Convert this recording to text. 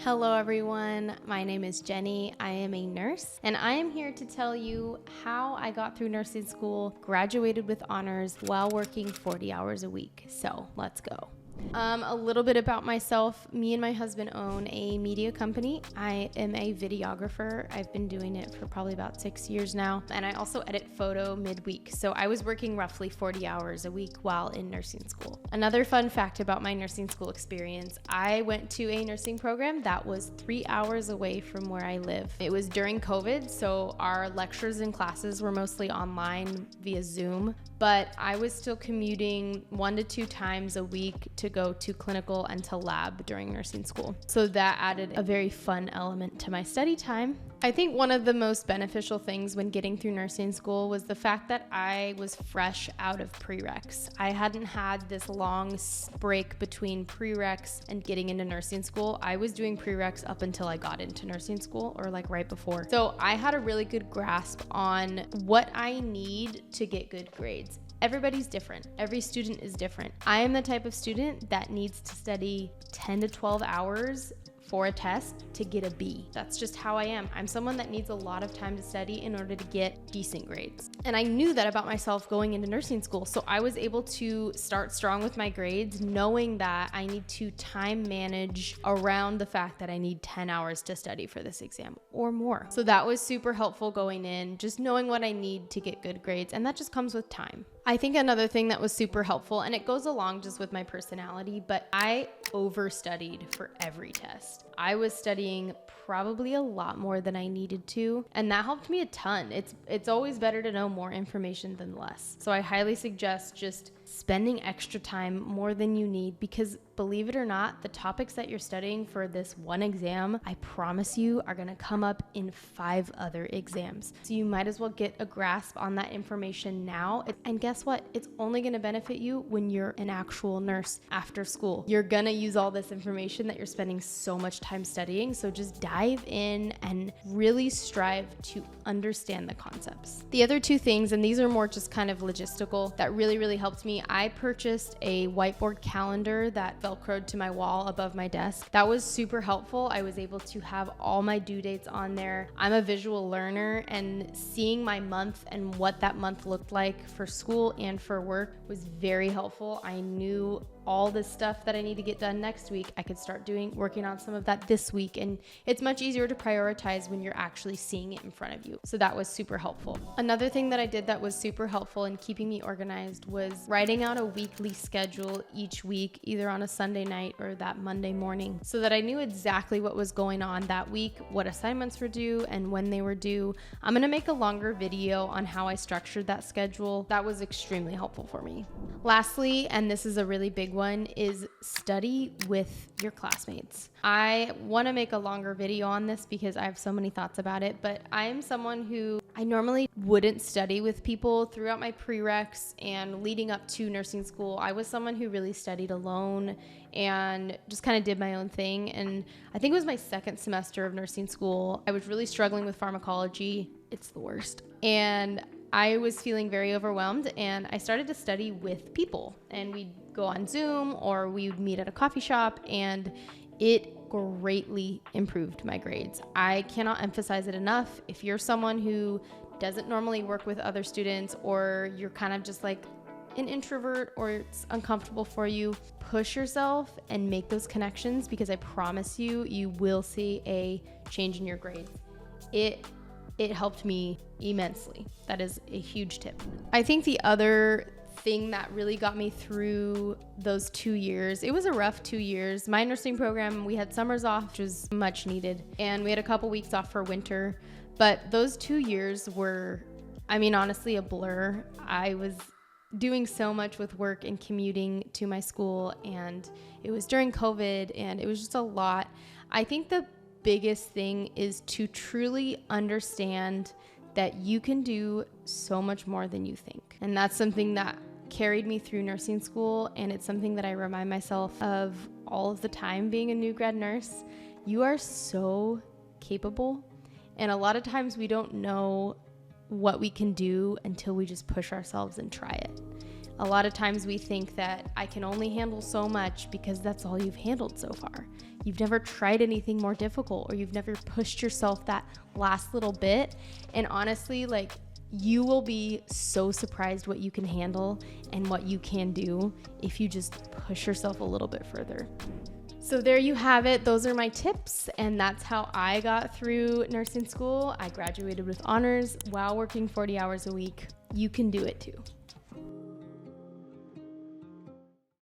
Hello everyone, my name is Jenny. I am a nurse and I am here to tell you how I got through nursing school, graduated with honors while working 40 hours a week. So let's go. A little bit about myself. Me and my husband own a media company. I am a videographer. I've been doing it for probably about 6 years now. And I also edit photo midweek. So I was working roughly 40 hours a week while in nursing school. Another fun fact about my nursing school experience, I went to a nursing program that was 3 hours away from where I live. It was during COVID, so our lectures and classes were mostly online via Zoom, but I was still commuting 1 to 2 times a week to go to clinical and to lab during nursing school. So that added a very fun element to my study time. I think one of the most beneficial things when getting through nursing school was the fact that I was fresh out of prereqs. I hadn't had this long break between prereqs and getting into nursing school. I was doing prereqs up until I got into nursing school, or like right before. So I had a really good grasp on what I need to get good grades. Everybody's different. Every student is different. I am the type of student that needs to study 10 to 12 hours for a test to get a B. That's just how I am. I'm someone that needs a lot of time to study in order to get decent grades. And I knew that about myself going into nursing school. So I was able to start strong with my grades, knowing that I need to time manage around the fact that I need 10 hours to study for this exam or more. So that was super helpful going in, just knowing what I need to get good grades. And that just comes with time. I think another thing that was super helpful, and it goes along just with my personality, but I overstudied for every test. I was studying probably a lot more than I needed to, and that helped me a ton. It's always better to know more information than less. So I highly suggest just spending extra time more than you need, because believe it or not, the topics that you're studying for this one exam, I promise you, are gonna come up in 5 other exams. So you might as well get a grasp on that information now. And guess what? It's only gonna benefit you when you're an actual nurse after school. You're gonna use all this information that you're spending so much time studying. So just dive in and really strive to understand the concepts. The other 2 things, and these are more just kind of logistical, that really helped me. I purchased a whiteboard calendar that Velcroed to my wall above my desk. That was super helpful. I was able to have all my due dates on there. I'm a visual learner, and seeing my month and what that month looked like for school and for work was very helpful. I knew all the stuff that I need to get done next week. I could start working on some of that this week, and it's much easier to prioritize when you're actually seeing it in front of you. So that was super helpful. Another thing that I did that was super helpful in keeping me organized was writing out a weekly schedule each week, either on a Sunday night or that Monday morning, so that I knew exactly what was going on that week, what assignments were due, and when they were due. I'm gonna make a longer video on how I structured that schedule. That was extremely helpful for me. Lastly, and this is a really big one, is study with your classmates. I want to make a longer video on this because I have so many thoughts about it, but I'm someone who I normally wouldn't study with people. Throughout my prereqs and leading up to nursing school, I was someone who really studied alone and just kind of did my own thing. And I think it was my 2nd semester of nursing school. I was really struggling with pharmacology. It's the worst. And I was feeling very overwhelmed, and I started to study with people, and we'd go on Zoom or we would meet at a coffee shop, and it greatly improved my grades. I cannot emphasize it enough. If you're someone who doesn't normally work with other students, or you're kind of just like an introvert, or it's uncomfortable for you, push yourself and make those connections, because I promise you, you will see a change in your grades. It helped me immensely. That is a huge tip. I think the other thing that really got me through those 2 years, it was a rough 2 years. My nursing program, we had summers off, which was much needed, and we had a couple weeks off for winter. But those 2 years were, honestly, a blur. I was doing so much with work and commuting to my school, and it was during COVID, and it was just a lot. I think the biggest thing is to truly understand that you can do so much more than you think. And that's something that carried me through nursing school, and it's something that I remind myself of all of the time being a new grad nurse. You are so capable, and a lot of times we don't know what we can do until we just push ourselves and try it. A lot of times we think that I can only handle so much because that's all you've handled so far. you've never tried anything more difficult, or you've never pushed yourself that last little bit. And honestly, like, you will be so surprised what you can handle and what you can do if you just push yourself a little bit further. So there you have it. Those are my tips, and that's how I got through nursing school. I graduated with honors while working 40 hours a week. You can do it too.